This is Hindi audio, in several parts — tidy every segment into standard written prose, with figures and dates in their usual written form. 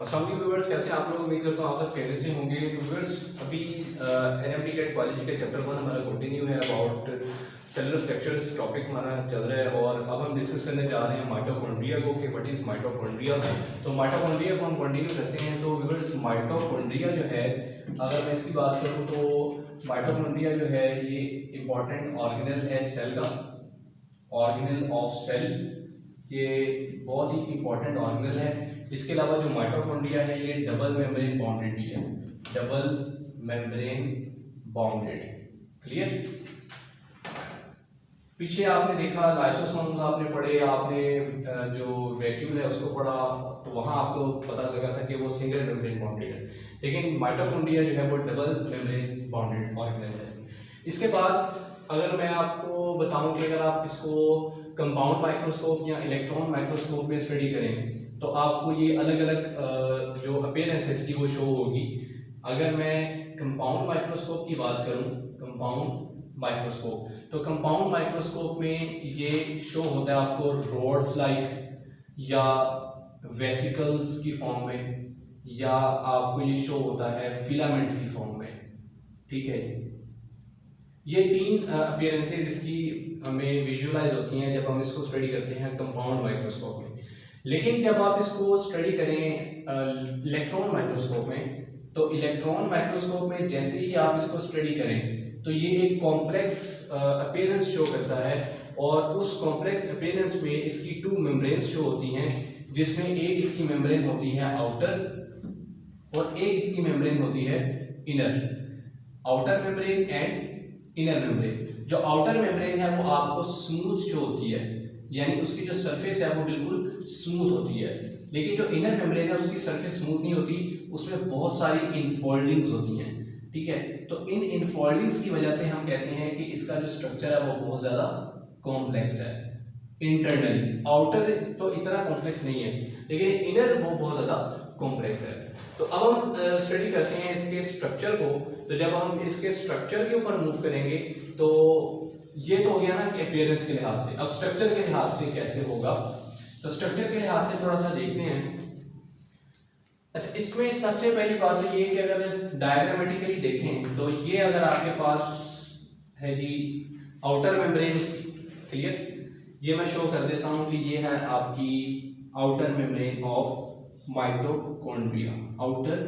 अस्सलाम वालेकुम व्यूअर्स, कैसे आप लोग? उम्मीद करता हूँ आप सब खैरियत से होंगे। व्यूअर्स, अभी एनएमडी कैट बायोलॉजी का चैप्टर 1 हमारा कंटिन्यू है अबाउट सेलुलर स्ट्रक्चर्स। टॉपिक हमारा चल रहा है और अब हम डिस्कस करने जा रहे हैं माइटोकॉन्ड्रिया को कि व्हाट इज माइटोकॉन्ड्रिया। तो माइटोकॉन्ड्रिया को हम कंटिन्यू करते हैं। तो व्यूअर्स, माइटोकॉन्ड्रिया जो है, अगर मैं इसकी बात करूँ तो माइटोकॉन्ड्रिया जो है ये इंपॉर्टेंट ऑर्गेनल है सेल का, ऑर्गेनल ऑफ सेल। ये बहुत ही इंपॉर्टेंट ऑर्गेनल है। इसके अलावा जो माइटोकॉन्ड्रिया है ये डबल मेम्ब्रेन बाउंडेड भी है, डबल मेम्ब्रेन बाउंडेड। क्लियर? पीछे आपने देखा लाइसोसोम्स आपने पढ़े, आपने जो वैक्यूल है उसको पढ़ा, तो वहां आपको पता लगा था कि वो सिंगल मेम्ब्रेन बाउंडेड है, लेकिन माइटोकॉन्ड्रिया जो है वो डबल मेम्ब्रेन बाउंडेड ऑर्गेनल है। इसके बाद अगर मैं आपको बताऊं कि अगर आप इसको कंपाउंड माइक्रोस्कोप या इलेक्ट्रॉन माइक्रोस्कोप में स्टडी करें तो आपको ये अलग अलग जो अपीयरेंस है इसकी वो शो होगी। अगर मैं कंपाउंड माइक्रोस्कोप की बात करूं, कंपाउंड माइक्रोस्कोप, तो कंपाउंड माइक्रोस्कोप में ये शो होता है आपको रॉड्स लाइक या वेसिकल्स की फॉर्म में, या आपको ये शो होता है फिलामेंट्स की फॉर्म में। ठीक है, ये तीन अपीयरेंसेस इसकी हमें विजुअलाइज होती हैं जब हम इसको स्टडी करते हैं कंपाउंड माइक्रोस्कोप में। लेकिन जब आप इसको स्टडी करें इलेक्ट्रॉन माइक्रोस्कोप में, तो इलेक्ट्रॉन माइक्रोस्कोप में जैसे ही आप इसको स्टडी करें तो ये एक कॉम्प्लेक्स अपीयरेंस शो करता है, और उस कॉम्प्लेक्स अपीयरेंस में इसकी टू मेम्ब्रेन्स शो होती हैं, जिसमें एक इसकी मेम्ब्रेन होती है आउटर और एक इसकी मेम्ब्रेन होती है inner. Outer membrane and inner membrane. जो आउटर मेम्ब्रेन है वो आपको स्मूथ शो होती है, यानी उसकी जो सरफेस है वो बिल्कुल स्मूथ होती है, लेकिन जो इनर मेम्ब्रेन है उसकी सरफेस स्मूथ नहीं होती, उसमें बहुत सारी इनफोल्डिंग्स होती हैं। ठीक है, तो इन इनफोल्डिंग्स की वजह से हम कहते हैं कि इसका जो स्ट्रक्चर है वो बहुत ज़्यादा कॉम्प्लेक्स है इंटरनली। आउटर तो इतना कॉम्प्लेक्स नहीं है, लेकिन इनर वो बहुत ज़्यादा कॉम्प्लेक्स है। तो अब हम स्टडी करते हैं इसके स्ट्रक्चर को। तो जब हम इसके स्ट्रक्चर के ऊपर मूव करेंगे तो ये तो हो गया ना कि अपीयरेंस के लिहाज से। अब स्ट्रक्चर के लिहाज से कैसे होगा, तो स्ट्रक्चर के लिहाज से थोड़ा सा देखते हैं। अच्छा, इसमें सबसे पहली बात तो ये कि अगर डायग्रामेटिकली देखें तो ये अगर आपके पास है जी आउटर मेम्ब्रेन्स, क्लियर, ये मैं शो कर देता हूं कि ये है आपकी outer membrane of mitochondria, outer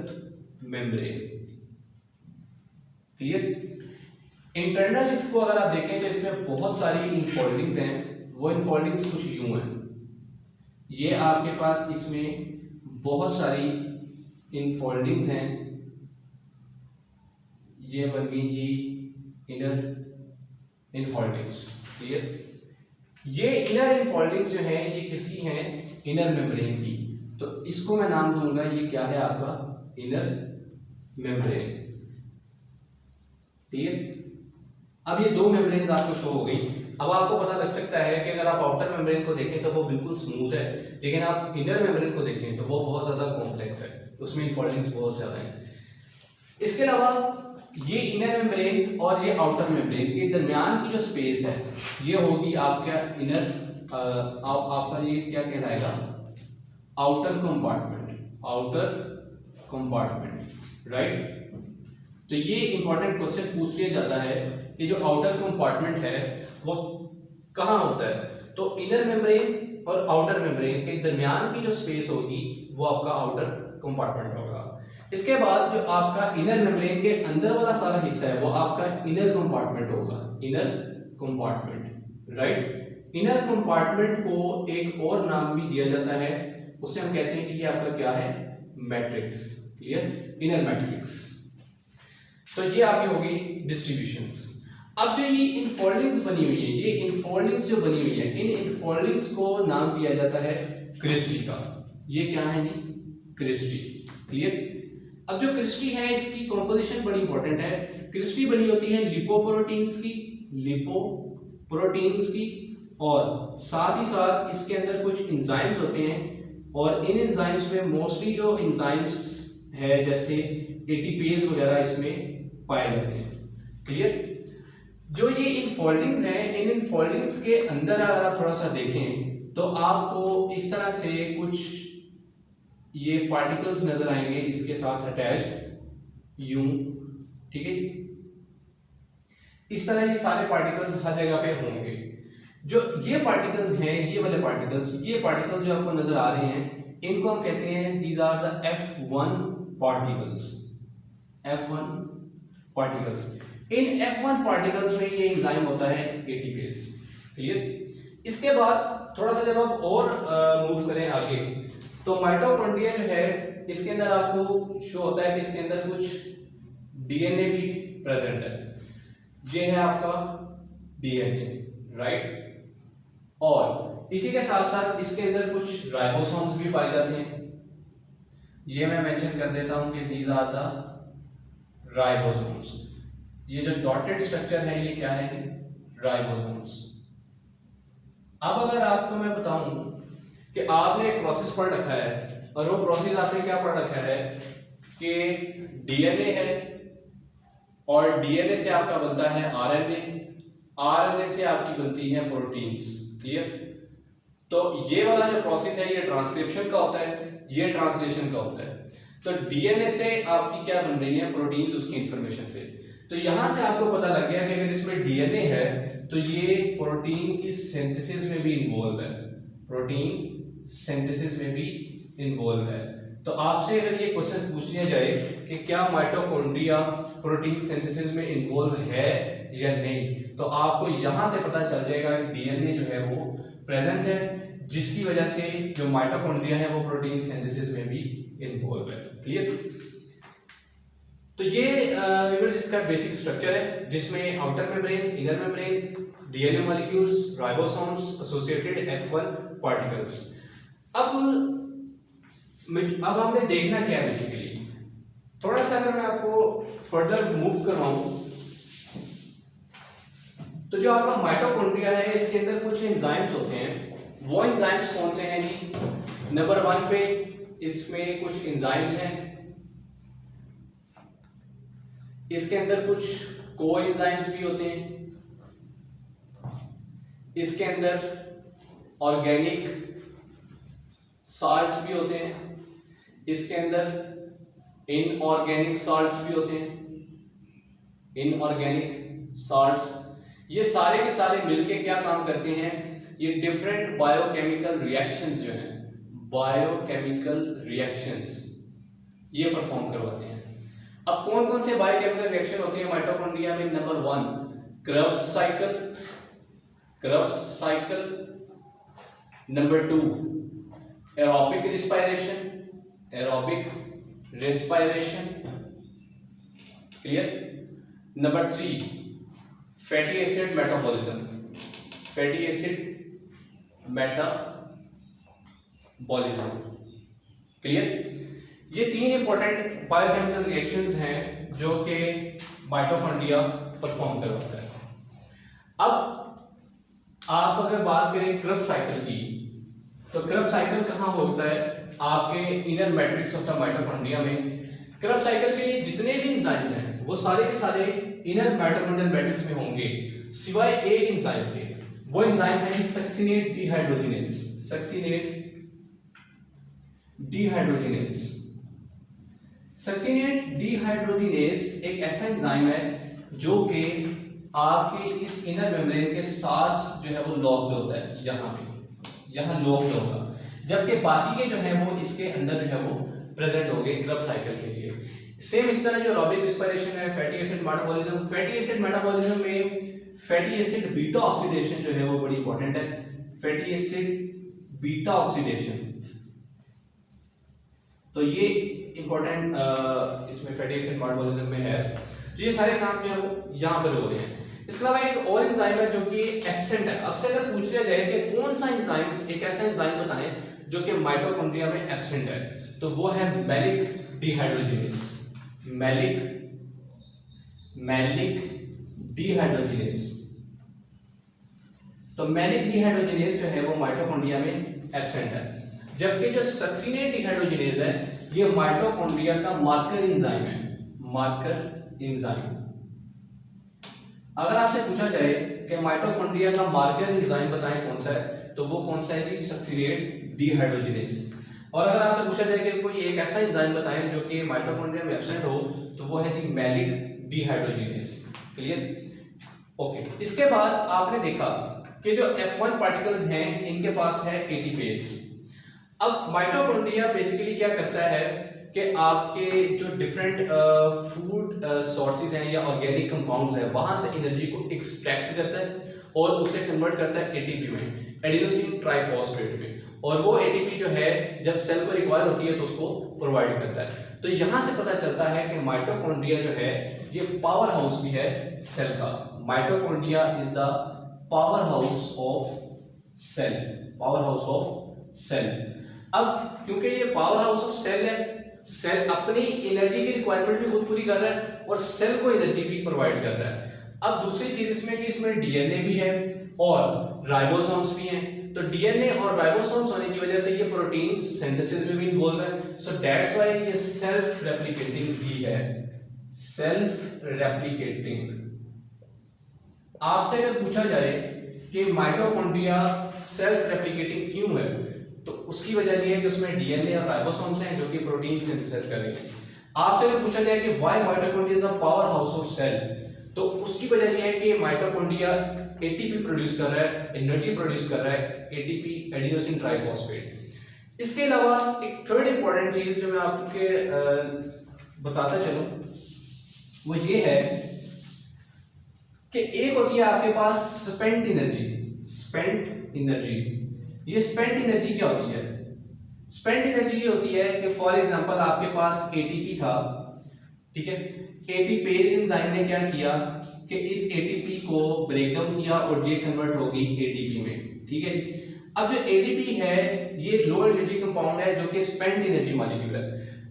membrane. Clear? Internal इसको अगर आप देखें तो इसमें बहुत सारी इनफोल्डिंग्स हैं। वो इनफोल्डिंग्स कुछ यूं हैं, ये आपके पास इसमें बहुत सारी इनफोल्डिंग्स हैं। ये बन गई जी इनर इनफोल्डिंग्स। क्लियर? ये इनर इनफोल्डिंग्स जो हैं ये किसकी हैं? इनर मेम्ब्रेन की। तो इसको मैं नाम दूंगा, ये क्या है आपका? Inner membrane. क्लियर? अब ये दो मेम्ब्रेन आपको शो हो गई। अब आपको पता लग सकता है कि अगर आप आउटर मेम्ब्रेन को देखें तो वो बिल्कुल स्मूथ है, लेकिन आप इनर मेम्ब्रेन को देखें तो वो बहुत ज़्यादा कॉम्प्लेक्स है, उसमें इनफोल्डिंग्स बहुत ज़्यादा हैं। इसके अलावा ये इनर मेम्ब्रेन और ये आउटर मेम्ब्रेन के दरमियान की जो स्पेस है ये होगी आपका इनर, आपका ये क्या कहलाएगा? Outer compartment, outer compartment, right. तो ये इंपॉर्टेंट क्वेश्चन पूछ लिया जाता है कि जो आउटर कंपार्टमेंट है वो कहाँ होता है, तो इनर मेम्ब्रेन और आउटर मेम्ब्रेन के दरमियान की जो स्पेस होगी वो आपका आउटर कंपार्टमेंट होगा। इसके बाद जो आपका इनर मेम्ब्रेन के अंदर वाला सारा हिस्सा है वो आपका इनर कंपार्टमेंट होगा, inner compartment, right. Inner compartment को एक और नाम भी दिया जाता है, उसे हम कहते हैं कि ये आपका क्या है? मैट्रिक्स। क्लियर? Inner matrix. तो ये आपकी होगी डिस्ट्रीब्यूशंस। अब जो ये इनफोल्डिंग्स बनी हुई है, ये इनफोल्डिंग्स जो बनी हुई है, इन इनफोल्डिंग्स को नाम दिया जाता है क्रिस्टी का। ये क्या है? नहीं, क्रिस्टी। क्लियर? अब जो क्रिस्टी है इसकी कॉम्पोजिशन बड़ी इंपॉर्टेंट है। क्रिस्टी बनी होती है लिपोप्रोटीन्स की, लिपोप्रोटीन्स की, और साथ ही साथ इसके अंदर कुछ एंजाइम्स होते हैं, और इन एंजाइम्स में मोस्टली जो एंजाइम्स है जैसे एटीपेज वगैरह इसमें पाए जाते हैं। क्लियर? जो ये इनफोल्डिंग्स हैं, इन इनफोल्डिंग्स के अंदर अगर आप थोड़ा सा देखें तो आपको इस तरह से कुछ ये पार्टिकल्स नजर आएंगे इसके साथ अटैच्ड यूं, ठीक है जी। इस तरह ये सारे पार्टिकल्स हर जगह पे होंगे। जो ये पार्टिकल्स हैं, ये वाले पार्टिकल्स, ये पार्टिकल्स जो आपको नजर आ रहे हैं, इनको हम कहते हैं these are the F1 particles. F1 particles, इन F1 पार्टिकल्स में ये एंजाइम होता है एटीपेस। क्लियर। इसके बाद थोड़ा सा जब आप और मूव करें आगे, तो माइटोकॉन्ड्रिया जो है इसके अंदर आपको शो होता है कि इसके अंदर कुछ डीएनए भी प्रेजेंट है। ये है आपका डीएनए, राइट। और इसी के साथ साथ इसके अंदर कुछ राइबोसोम्स भी पाए जाते हैं। ये मैं मेंशन कर देता हूं कि दीज आर द राइबोसोम्स। ये जो डॉटेड स्ट्रक्चर है ये क्या है, राइबोसोम्स। अब अगर आपको मैं बताऊं कि आपने एक प्रोसेस पढ़ रखा है, और वो प्रोसेस आपने क्या पढ़ रखा है कि डीएनए है, और डीएनए से आपका बनता है आरएनए, आरएनए से आपकी बनती है प्रोटीन्स। क्लियर। तो ये वाला जो प्रोसेस है ये ट्रांसक्रिप्शन का होता है, ये ट्रांसलेशन का होता है। तो डीएनए से आपकी क्या बन रही है, प्रोटीन्स, उसकी इंफॉर्मेशन से। तो यहां से आपको पता लग गया कि अगर इसमें डीएनए है तो ये प्रोटीन की सिंथेसिस में भी इन्वॉल्व है, प्रोटीन सिंथेसिस में भी इन्वॉल्व है। तो आपसे अगर ये क्वेश्चन पूछ लिया जाए कि क्या माइटोकॉन्ड्रिया प्रोटीन सिंथेसिस में इन्वॉल्व है या नहीं, तो आपको यहां से पता चल जाएगा कि डीएनए जो है वो प्रेजेंट है, जिसकी वजह से जो माइटोकॉन्ड्रिया है वो प्रोटीन सिंथेसिस में भी इन्वॉल्व है। क्लियर। तो ये इसका बेसिक स्ट्रक्चर है, जिसमें outer membrane, inner membrane, DNA molecules, ribosomes, associated F1 particles. अब हमने देखना क्या है बेसिकली, थोड़ा सा अगर मैं आपको फर्दर मूव करवाऊं, तो जो आपका माइटोकॉन्ड्रिया है इसके अंदर कुछ एंजाइम्स होते हैं। वो एंजाइम्स कौन से हैं जी? नंबर 1 पे इसमें कुछ एंजाइम्स हैं, इसके अंदर कुछ कोएंजाइम्स भी होते हैं, इसके अंदर ऑर्गेनिक साल्ट्स भी होते हैं, इसके अंदर इनऑर्गेनिक साल्ट्स भी होते हैं, इनऑर्गेनिक साल्ट्स। ये सारे के सारे मिलके क्या काम करते हैं, ये डिफरेंट बायोकेमिकल रिएक्शंस जो हैं, बायोकेमिकल रिएक्शंस ये परफॉर्म करवाते हैं। अब कौन कौन से बायोकेमिकल रिएक्शन होते हैं माइटोकॉन्ड्रिया में? Number 1 Krebs cycle, Krebs cycle. Number 2 aerobic respiration, aerobic respiration. Clear. Number 3 fatty acid metabolism, fatty acid metabolism. Clear. ये 3 इंपॉर्टेंट बायोकेमिकल रिएक्शंस हैं जो कि माइटोकॉन्ड्रिया परफॉर्म करवाता है। अब आप अगर बात करें क्रेब्स साइकिल की, तो क्रेब्स साइकिल कहाँ होता है? आपके inner matrix of the mitochondria में। क्रेब्स साइकिल के लिए जितने भी एंजाइम्स हैं वो सारे के सारे इनर माइटोकॉन्ड्रियल मैट्रिक्स में होंगे, सिवाय एक एंजाइम के। वो एंजाइम है succinate dehydrogenase, succinate dehydrogenase. Succinate dehydrogenase एक ऐसा एंजाइम है जो कि आपके इस इनर मेम्ब्रेन के साथ जो है वो लॉक्ड होता है, यहाँ लॉक्ड होगा, जबकि बाकी के जो है वो इसके अंदर जो है वो प्रेजेंट होंगे क्रेब्स साइकिल के लिए। सेम इस तरह जो एरोबिक रिस्पायरेशन है, fatty acid metabolism, fatty acid metabolism में फैटी एसिड बीटा ऑक्सीडेशन जो है वो बड़ी इंपॉर्टेंट है। फैटी एसिड बीटा ऑक्सीडेशन, तो ये इंपॉर्टेंट इसमें फैटी एसिड मेटाबॉलिज्म में है। तो ये सारे काम जो है वो यहाँ पर हो रहे हैं। इसके अलावा एक और एंजाइम है जो कि एब्सेंट है। अब से अगर पूछ लिया जाए कि कौन सा एंजाइम, एक ऐसा एंजाइम बताएं जो कि माइटोकॉन्ड्रिया में एब्सेंट है, तो वो है मैलिक डिहाइड्रोजिनेज, मैलिक डिहाइड्रोजिनेज। तो मैलिक डिहाइड्रोजिनेज जो है वो माइटोकॉन्ड्रिया में एब्सेंट है, जबकि जो सक्सिनेट डिहाइड्रोजिनेज है ये माइटोकॉन्ड्रिया का मार्कर एंजाइम है, मार्कर एंजाइम। अगर आपसे पूछा जाए कि माइटोकॉन्ड्रिया का मार्कर एंजाइम बताएं कौन सा है, तो वो कौन सा है? Succinate dehydrogenase. और अगर आपसे पूछा जाए कि कोई एक ऐसा एंजाइम बताएं जो कि माइटोकॉन्ड्रिया में एब्सेंट हो, तो वो है जी मैलिक डिहाइड्रोजिनेस। क्लियर? ओके, इसके बाद आपने देखा कि जो F1 पार्टिकल्स हैं इनके पास है एटीपेज। अब माइटोकॉन्ड्रिया बेसिकली क्या करता है कि आपके जो डिफरेंट फूड सोर्सेज हैं या ऑर्गेनिक कंपाउंड्स हैं वहां से एनर्जी को एक्सट्रैक्ट करता है और उसे कन्वर्ट करता है एटीपी में, एडिनोसिन ट्राइफॉस्फेट में, और वो एटीपी जो है जब सेल को रिक्वायर होती है तो उसको प्रोवाइड करता है। तो यहां से पता चलता है कि माइटोकॉन्ड्रिया जो है ये पावर हाउस भी है सेल का। Mitochondria is the power house of cell, power house of cell. अब क्योंकि ये पावर हाउस ऑफ सेल है, सेल अपनी एनर्जी की रिक्वायरमेंट भी खुद पूरी कर रहा है और सेल को एनर्जी भी प्रोवाइड कर रहा है। अब दूसरी चीज इसमें कि इसमें डीएनए भी है और राइबोसोम्स भी हैं। तो डीएनए और राइबोसोम्स होने की वजह से ये प्रोटीन सिंथेसिस में भी इन्वॉल्व है। सो दैट्स व्हाई ये सेल्फ रेप्लिकेटिंग भी है, सेल्फ रेप्लिकेटिंग। आपसे अगर पूछा जाए कि माइटोकॉन्ड्रिया सेल्फ रेप्लिकेटिंग क्यों है, तो उसकी वजह यह है कि उसमें डीएनए और राइबोसोम्स हैं जो कि प्रोटीन सिंथेसिस कर रही हैं। आपसे अगर पूछा जाए कि why mitochondria is a power house of cell, तो उसकी वजह यह है कि माइटोकॉन्ड्रिया एटीपी प्रोड्यूस कर रहा है, एनर्जी प्रोड्यूस कर रहा है, एटीपी एडिनोसिन ट्राइफॉस्फेट। इसके अलावा एक थर्ड इंपॉर्टेंट चीज जो मैं आपको बताता चलूं वो ये है कि एक होती है आपके पास स्पेंट एनर्जी। स्पेंट एनर्जी, ये स्पेंट एनर्जी क्या होती है? स्पेंट एनर्जी ये होती है कि फॉर एग्जांपल आपके पास एटीपी था, ठीक है, एटीपेज एंजाइम ने क्या किया कि इस एटीपी को ब्रेक डाउन किया और ये कन्वर्ट होगी एटीपी में, ठीक है। अब जो एटीपी है ये लो एनर्जी कंपाउंड है जो कि स्पेंट एनर्जी मॉलिक्यूल है।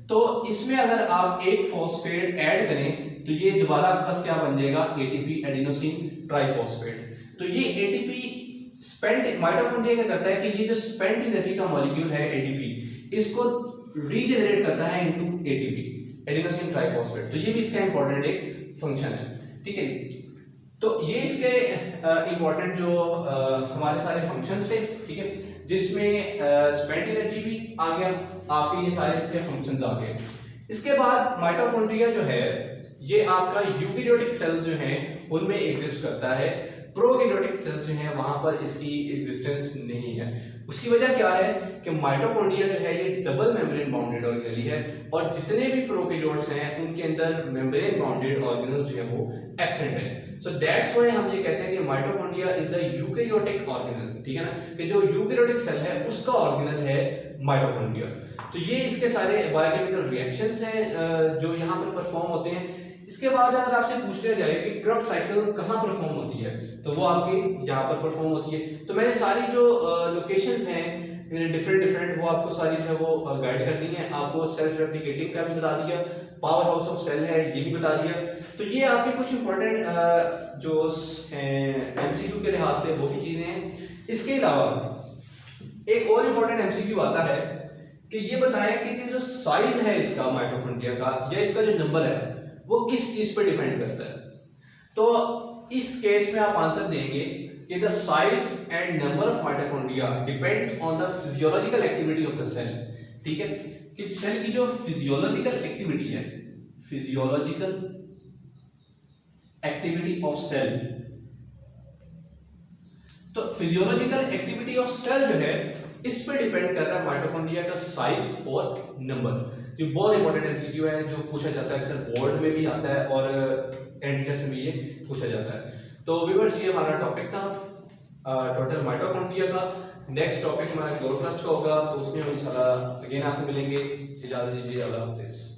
तो इसमें अगर आप एक फॉस्फेट ऐड करें तो ये दोबारा आपके पास क्या बन जाएगा? ATP adenosine triphosphate. तो ये एटीपी स्पेंट, माइटोकॉन्ड्रिया क्या करता है कि ये जो स्पेंट एनर्जी का मॉलिक्यूल है एटीपी, इसको रीजनरेट करता है इनटू एटीपी एडिनोसिन ट्राइफॉस्फेट। तो ये भी इसका इंपॉर्टेंट एक फंक्शन है, ठीक है। तो ये इसके इंपॉर्टेंट जो हमारे सारे फंक्शंस थे, ठीक है, जिसमें स्पेंट एनर्जी भी आ गया, आपके ये सारे इसके फंक्शंस आ गए। इसके बाद माइटोकॉन्ड्रिया जो है ये आपका यूकेरियोटिक सेल जो है उनमें एग्जिस्ट करता है, प्रोकैरियोटिक सेल्स जो हैं वहां पर इसकी एग्जिस्टेंस नहीं है। उसकी वजह क्या है कि माइटोकॉन्ड्रिया जो है ये डबल मेम्ब्रेन बाउंडेड ऑर्गेनेल है और जितने भी प्रोकैरियोट्स हैं उनके अंदर मेम्ब्रेन बाउंडेड ऑर्गेनेल जो है वो एब्सेंट है। सो दैट्स व्हाई हम ये कहते हैं कि mitochondria is a eukaryotic organelle, ठीक है ना, कि जो यूकेरियोटिक सेल है उसका ऑर्गेनेल है माइटोकॉन्ड्रिया। तो ये इसके सारे बायोकेमिकल रिएक्शंस हैं जो यहाँ पर परफॉर्म होते हैं। इसके बाद अगर आपसे पूछा जाए कि क्रेब्स साइकिल कहाँ परफॉर्म होती है, तो वो आपके यहाँ पर परफॉर्म होती है। तो मैंने सारी जो लोकेशंस हैं डिफरेंट वो आपको सारी जो है वो गाइड कर दी हैं। आपको सेल्फ रेप्लिकेटिंग का भी बता दिया, पावर हाउस ऑफ सेल है ये भी बता दिया। तो ये आपके कुछ इंपॉर्टेंट जो एमसीक्यू के लिहाज से वो भी चीजें हैं। इसके अलावा एक और इंपॉर्टेंट एमसीक्यू आता है कि ये बताएं कि जो साइज है इसका माइटोकॉन्ड्रिया का या इसका जो नंबर है वो किस चीज पे डिपेंड करता है। तो इस केस में आप आंसर देंगे कि the size and number of mitochondria depends on the physiological activity of the cell, ठीक है, कि सेल की जो फिजियोलॉजिकल एक्टिविटी है, फिजियोलॉजिकल एक्टिविटी ऑफ सेल, तो फिजियोलॉजिकल एक्टिविटी ऑफ सेल जो है इस पे डिपेंड कर रहा है माइटोकॉन्ड्रिया का साइज और नंबर। ये बहुत इंपॉर्टेंट एमसीक्यू है जो पूछा जाता है, अक्सर बोर्ड में भी आता है और एंट्री में भी ये पूछा जाता है। तो व्यूअर्स ये हमारा टॉपिक था टोटल माइटोकॉन्ड्रिया का। नेक्स्ट टॉपिक हमारा क्लोरोप्लास्ट का होगा, तो उसमें हम इंशाल्लाह अगेन आपसे मिलेंगे। इजाजत दीजिए, अल्लाह हाफिज़।